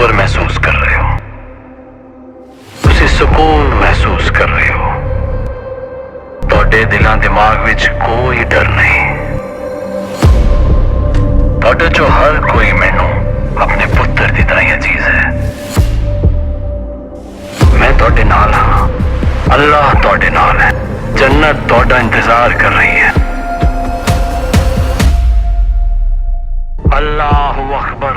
ताकतवर महसूस कर रहे हो, तुसी सुकून महसूस कर रहे हो। ਤੁਹਾਡੇ ਦਿਲਾਂ ਦਿਮਾਗ ਵਿੱਚ ਕੋਈ ਡਰ ਨਹੀਂ। ਤੁਹਾਡੇ ਚੋਂ ਹਰ ਕੋਈ ਮੈਨੂੰ ਆਪਣੇ ਪੁੱਤਰ ਦੀ ਤਰ੍ਹਾਂ ਹੀ ਅਜ਼ੀਜ਼ ਹੈ। ਮੈਂ ਤੁਹਾਡੇ ਨਾਲ ਹਾਂ, ਅੱਲਾਹ ਤੁਹਾਡੇ ਨਾਲ ਹੈ, ਜन्नत ਤੁਹਾਡਾ इंतजार कर रही है। Allahu Akbar।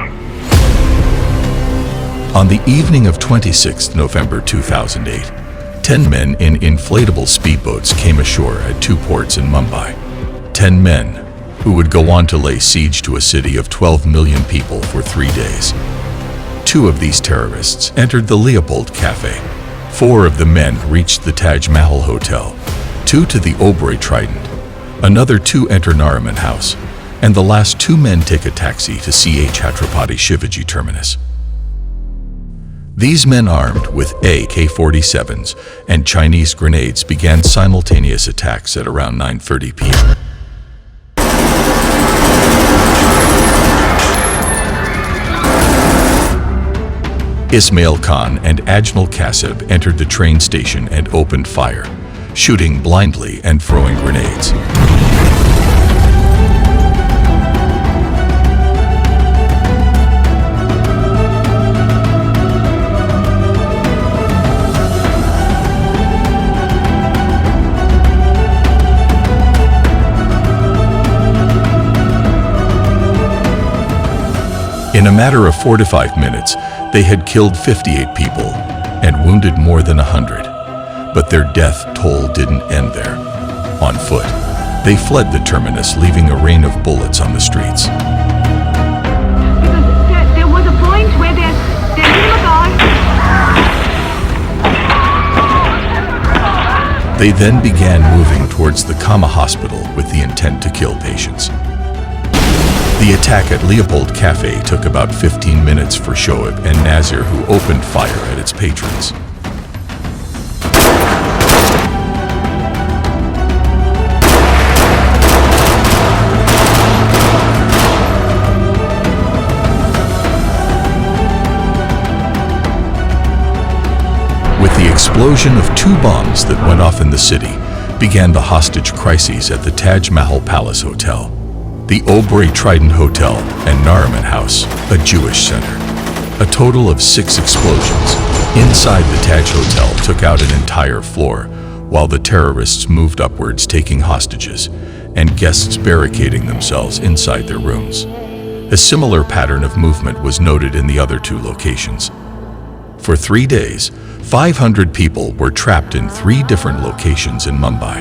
On the evening of 26th November 2008, 10 men in inflatable speedboats came ashore at two ports in Mumbai. 10 men who would go on to lay siege to a city of 12 million people for 3 days. 2 of these terrorists entered the Leopold Cafe. 4 of the men reached the Taj Mahal Hotel, 2 to the Oberoi Trident, another 2 enter Nariman House, and the last 2 men take a taxi to CH Chhatrapati Shivaji Terminus. These men armed with AK-47s and Chinese grenades began simultaneous attacks at around 9:30 p.m. Ismail Khan and Ajmal Kasib entered the train station and opened fire, shooting blindly and throwing grenades. In a matter of 4 to 5 minutes, they had killed 58 people and wounded more than 100. But their death toll didn't end there. On foot, they fled the terminus, leaving a rain of bullets on the streets. Because there was a point where they're in the car. They then began moving towards the Kama hospital with the intent to kill patients. The attack at Leopold Cafe took about 15 minutes for Shoaib and Nazir, who opened fire at its patrons. With the explosion of 2 bombs that went off in the city, began the hostage crises at the Taj Mahal Palace Hotel, the Oberoi Trident Hotel, and Nariman House, a Jewish center. A total of 6 explosions inside the Taj Hotel took out an entire floor, while the terrorists moved upwards, taking hostages, and guests barricading themselves inside their rooms. A similar pattern of movement was noted in the other 2 locations. For 3 days, 500 people were trapped in 3 different locations in Mumbai.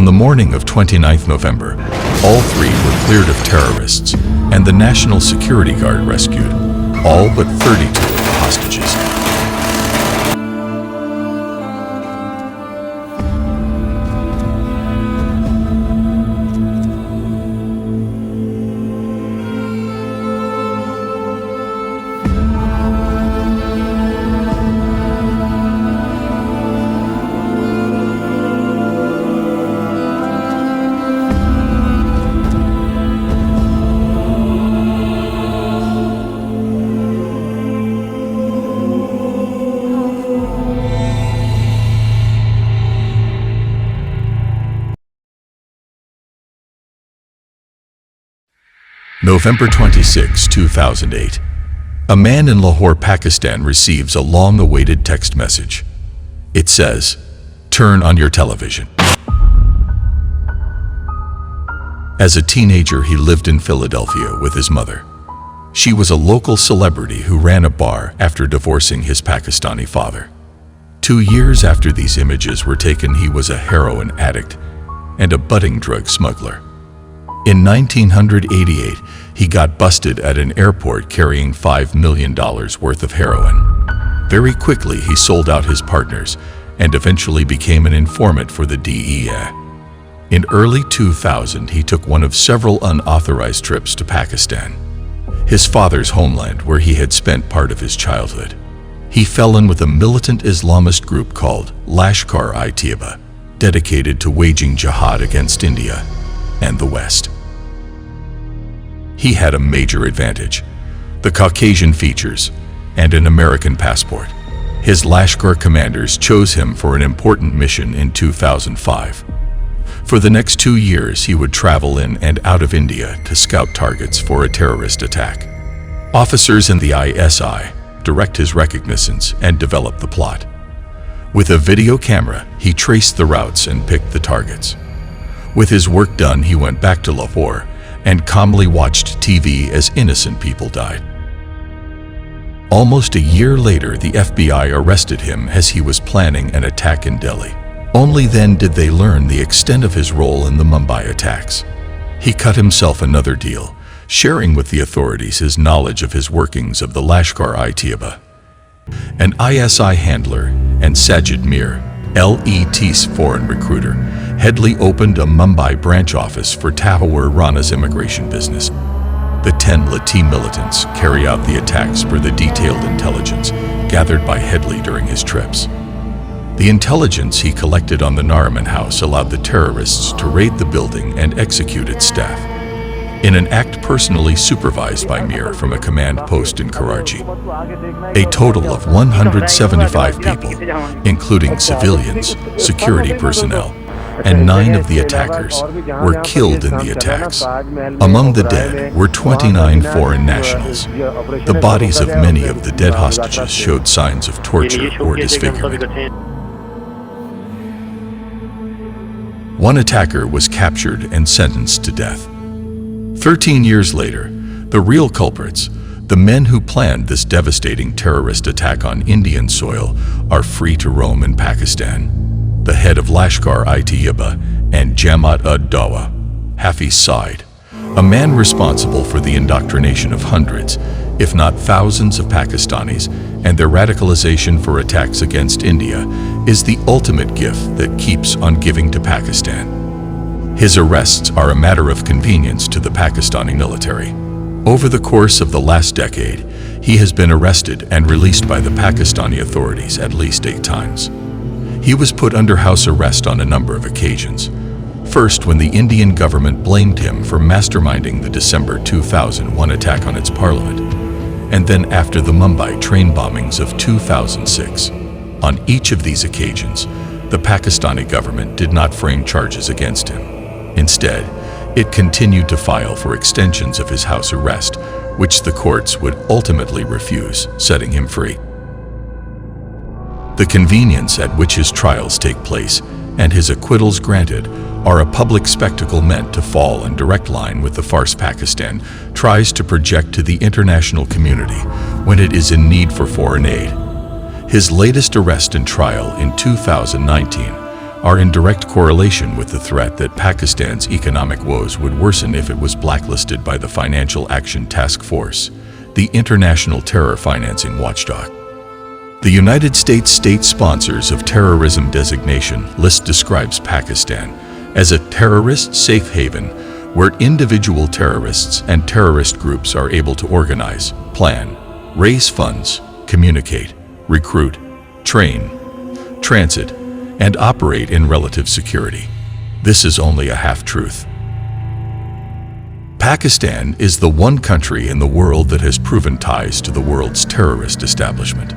On the morning of 29th November, all 3 were cleared of terrorists, and the National Security Guard rescued all but 32 of the hostages. November 26, 2008. A man in Lahore, Pakistan receives a long-awaited text message. It says, "Turn on your television." As a teenager, he lived in Philadelphia with his mother. She was a local celebrity who ran a bar after divorcing his Pakistani father. 2 years after these images were taken, he was a heroin addict and a budding drug smuggler. In 1988, he got busted at an airport carrying $5 million worth of heroin. Very quickly, he sold out his partners and eventually became an informant for the DEA. In early 2000, he took one of several unauthorized trips to Pakistan, his father's homeland where he had spent part of his childhood. He fell in with a militant Islamist group called Lashkar-e-Taiba, dedicated to waging jihad against India and the West. He had a major advantage: the Caucasian features and an American passport. His Lashkar commanders chose him for an important mission in 2005. For the next 2 years, he would travel in and out of India to scout targets for a terrorist attack. Officers in the ISI direct his reconnaissance and develop the plot. With a video camera, he traced the routes and picked the targets. With his work done, he went back to Lahore and calmly watched TV as innocent people died. Almost a year later, the FBI arrested him as he was planning an attack in Delhi. Only then did they learn the extent of his role in the Mumbai attacks. He cut himself another deal, sharing with the authorities his knowledge of his workings of the Lashkar-e-Taiba. An ISI handler and Sajid Mir, LET's foreign recruiter, Headley opened a Mumbai branch office for Tahawar Rana's immigration business. The 10 Lati militants carry out the attacks per the detailed intelligence gathered by Headley during his trips. The intelligence he collected on the Nariman house allowed the terrorists to raid the building and execute its staff, in an act personally supervised by Mir from a command post in Karachi. A total of 175 people, including civilians, security personnel, and 9 of the attackers, were killed in the attacks. Among the dead were 29 foreign nationals. The bodies of many of the dead hostages showed signs of torture or disfigurement. One attacker was captured and sentenced to death. 13 years later, the real culprits, the men who planned this devastating terrorist attack on Indian soil, are free to roam in Pakistan. The head of Lashkar-e-Taiba and Jamaat-ud-Dawa, Hafiz Saeed, a man responsible for the indoctrination of hundreds, if not thousands of Pakistanis and their radicalization for attacks against India, is the ultimate gift that keeps on giving to Pakistan. His arrests are a matter of convenience to the Pakistani military. Over the course of the last decade, he has been arrested and released by the Pakistani authorities at least 8 times. He was put under house arrest on a number of occasions. First, when the Indian government blamed him for masterminding the December 2001 attack on its parliament, and then after the Mumbai train bombings of 2006. On each of these occasions, the Pakistani government did not frame charges against him. Instead, it continued to file for extensions of his house arrest, which the courts would ultimately refuse, setting him free. The convenience at which his trials take place and his acquittals granted are a public spectacle meant to fall in direct line with the farce Pakistan tries to project to the international community when it is in need for foreign aid. His latest arrest and trial in 2019 are in direct correlation with the threat that Pakistan's economic woes would worsen if it was blacklisted by the Financial Action Task Force, the international terror financing watchdog. The United States state sponsors of terrorism designation list describes Pakistan as a terrorist safe haven where individual terrorists and terrorist groups are able to organize, plan, raise funds, communicate, recruit, train, transit, and operate in relative security. This is only a half-truth. Pakistan is the one country in the world that has proven ties to the world's terrorist establishment.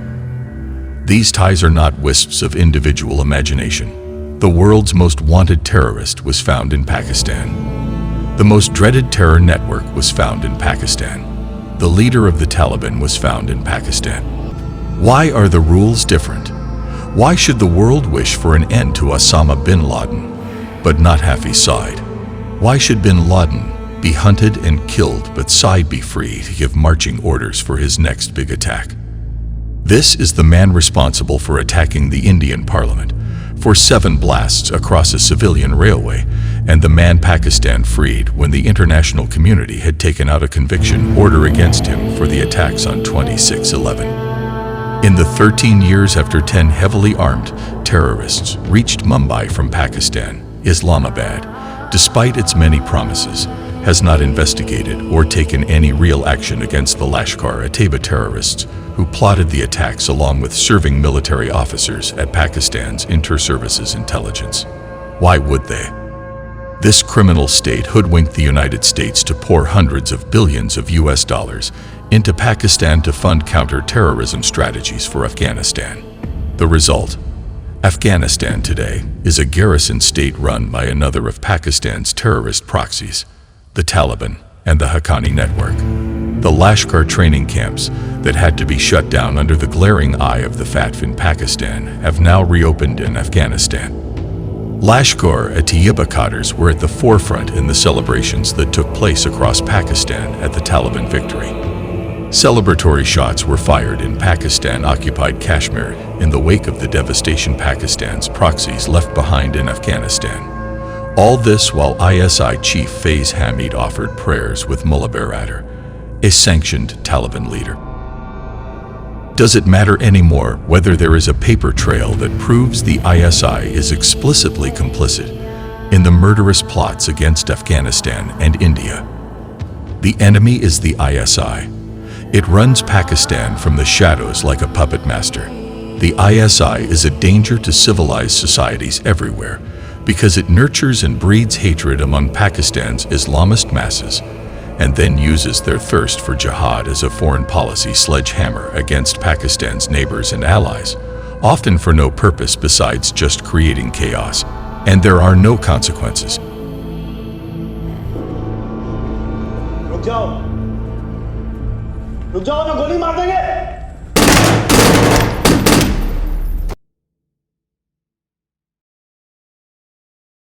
These ties are not wisps of individual imagination. The world's most wanted terrorist was found in Pakistan. The most dreaded terror network was found in Pakistan. The leader of the Taliban was found in Pakistan. Why are the rules different? Why should the world wish for an end to Osama bin Laden, but not Hafiz Saeed? Why should bin Laden be hunted and killed, but Saeed be free to give marching orders for his next big attack? This is the man responsible for attacking the Indian parliament, for 7 blasts across a civilian railway, and the man Pakistan freed when the international community had taken out a conviction order against him for the attacks on 26/11. In the 13 years after 10 heavily armed terrorists reached Mumbai from Pakistan, Islamabad, despite its many promises, has not investigated or taken any real action against the Lashkar-e-Taiba terrorists who plotted the attacks along with serving military officers at Pakistan's inter-services intelligence. Why would they? This criminal state hoodwinked the United States to pour hundreds of billions of US dollars into Pakistan to fund counter-terrorism strategies for Afghanistan. The result? Afghanistan today is a garrison state run by another of Pakistan's terrorist proxies, the Taliban and the Haqqani network. The Lashkar training camps that had to be shut down under the glaring eye of the FATF in Pakistan have now reopened in Afghanistan. Lashkar-e-Taiba cadres were at the forefront in the celebrations that took place across Pakistan at the Taliban victory. Celebratory shots were fired in Pakistan-occupied Kashmir in the wake of the devastation Pakistan's proxies left behind in Afghanistan. All this while ISI chief Faiz Hamid offered prayers with Mullah Baradar, a sanctioned Taliban leader. Does it matter anymore whether there is a paper trail that proves the ISI is explicitly complicit in the murderous plots against Afghanistan and India? The enemy is the ISI. It runs Pakistan from the shadows like a puppet master. The ISI is a danger to civilized societies everywhere because it nurtures and breeds hatred among Pakistan's Islamist masses and then uses their thirst for jihad as a foreign policy sledgehammer against Pakistan's neighbors and allies, often for no purpose besides just creating chaos. And there are no consequences. रुक जाओ ना गोली मार देंगे